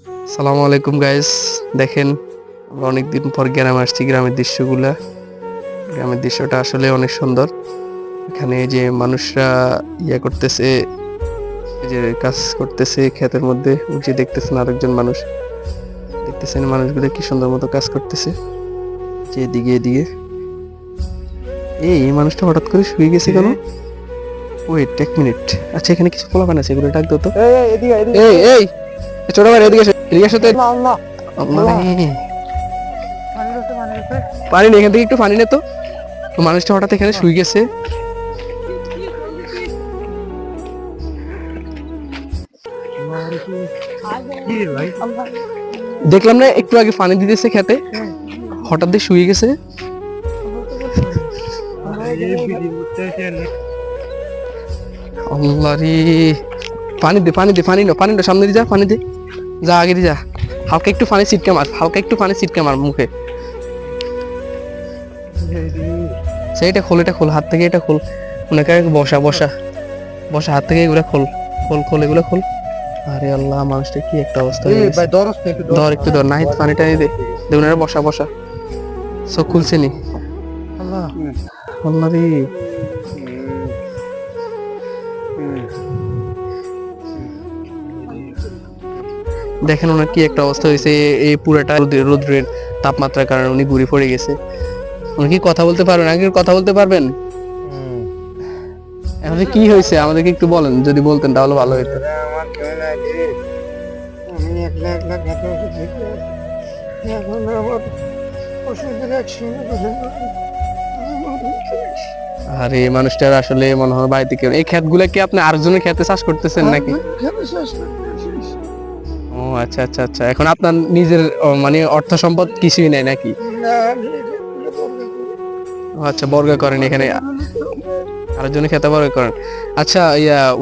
সালামু আলাইকুম গাইস। দেখেন, আমরা অনেকদিন পর গ্রামে আসছি। গ্রামের দৃশ্যগুলা, গ্রামের দৃশ্যটা আসলে অনেক সুন্দর। এখানে যে মানুষরা করতেছে, এই যে কাজ করতেছে ক্ষেতের মধ্যে, ওই যে দেখতেছেন আরেকজন মানুষ, দেখতেছেন মানুষগুলো কি সুন্দর মতো কাজ করতেছে। যে এদিকে এদিকে এই মানুষটা হঠাৎ করে শুয়ে গেছে কেন? ওয়েট এক মিনিট। আচ্ছা, এখানে কিছু পোলাপান আছে, এগুলো ডাক দাও তো। এই এই ছোট ভাই, এদিকে এসো, এদিকে এসো তো। আল্লাহ রে। পানি নেই, এখান থেকে একটু পানি নে তো। তো মানুষটা হঠাৎ এখানে শুয়ে গেছে। দেখলাম না একটু আগে পানি দিতেছে খেতে, হঠাৎ দিয়ে শুয়ে গেছে। আল্লাহ রে। পানি দে, পানি দে, পানি নো, পানি নো, সামনে দিয়ে যা, পানি দে, যা আগে দিয়ে যা। হালকা একটু পানি ছিটকে মার, হালকা একটু পানি ছিটকে মার মুখে। সেইটা খোল, এটা খোল, হাত থেকে এটা খোল। ওনাকে বসা বসা বসা, হাত থেকে এগুলো খোল, খোল খোল, এগুলো খোল। আরে আল্লাহ, মানুষটা কি একটা অবস্থা হয়ে গেছে। ধর একটু ধর, নাহিদ পানিটা দে, দে ওনারা বসা বসা। চোখ খুলছে নি? আল্লাহ আল্লাহ রে। দেখেন ওনার কি একটা অবস্থা হয়েছে। এই পুরাটা রোদ্রের তাপমাত্রার কারণে উনি ঘুরে পড়ে গেছে। উনি কি কথা বলতে পারবেন? আগে কথা বলতে পারবেন? এখন কি হয়েছে আমাদেরকে একটু বলেন, যদি বলতেন তাহলে ভালো হতো। আমার কেউ নাই রে, আমি একলা একলা খেতে বসে এখন আমার ওষুধের আরে মানুষটার আসলে মনে হয় বাড়িতে কেউ। এই ক্ষেতগুলো কি আপনি আরেকজনের ক্ষেতে চাষ করতেছেন নাকি? ও আচ্ছা আচ্ছা আচ্ছা, এখন আপনার নিজের মানে অর্থ সম্পদ কিছুই নাই নাকি? ও আচ্ছা, বর্গা করেন এখানে, আরেকজনের খেতে বর্গা করেন। আচ্ছা,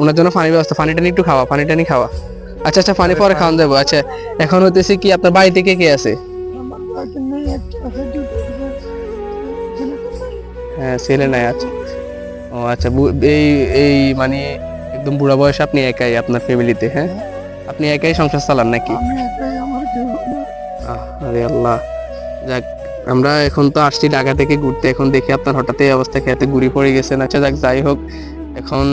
ওনার জন্য পানি ব্যবস্থা, পানি টানি একটু খাওয়া, পানি টানি খাওয়া। আচ্ছা আচ্ছা, পানি পরে খাওয়ান যাবো। আচ্ছা, এখন হইতেছে কি আপনার বাড়িতে কে কে আছে? হ্যাঁ, ছেলে নাই। আচ্ছা, ও আচ্ছা, এই এই মানে একদম বুড়া বয়সে আপনি একাই আপনার ফ্যামিলিতে? হ্যাঁ, আপনি একাই সংসার চালান নাকি? আরে আল্লাহ। যাক, আমরা এখন তো আসছি ঢাকা থেকে ঘুরতে, এখন দেখি আপনার হঠাৎ এই অবস্থা, খেতে ঘুরে পড়ে গেছেন। আচ্ছা যাক, যাই হোক, এখন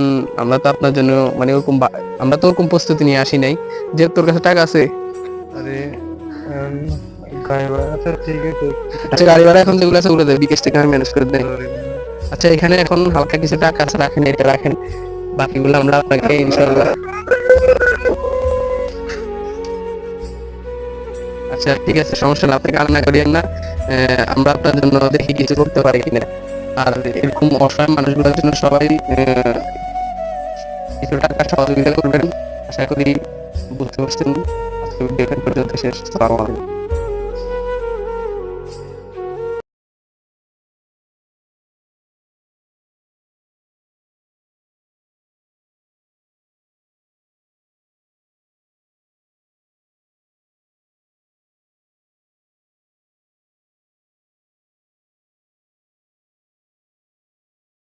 আমরা তো আপনার জন্য মানে ওরকম আমরা তো ওরকম প্রস্তুতি নিয়ে আসি নাই। যে তোর কাছে টাকা আছে? আরে গাড়ি ভাড়া আছে, ঠিক আছে। আচ্ছা, গাড়ি ভাড়া এখন যেগুলো আছে ওগুলো দেবে, বিকাশ থেকে আমি ম্যানেজ করে দেই। আচ্ছা, এখানে এখন হালকা কিছু টাকা আছে, রাখেন, এটা রাখেন, বাকিগুলো আমরা আপনাকে ইনশাআল্লাহ। আচ্ছা ঠিক আছে, সমস্যা না, আপনি কান্না করিয়েন না। আমরা আপনার জন্য দেখি কিছু করতে পারি কিনা। আর এরকম অসহায় মানুষগুলোর জন্য সবাই কিছু টাকা সহযোগিতা করবেন। আশা করি বুঝতে পারছেন। আজকে ভিডিও পর্যন্ত শেষ। আসসালামু আলাইকুম।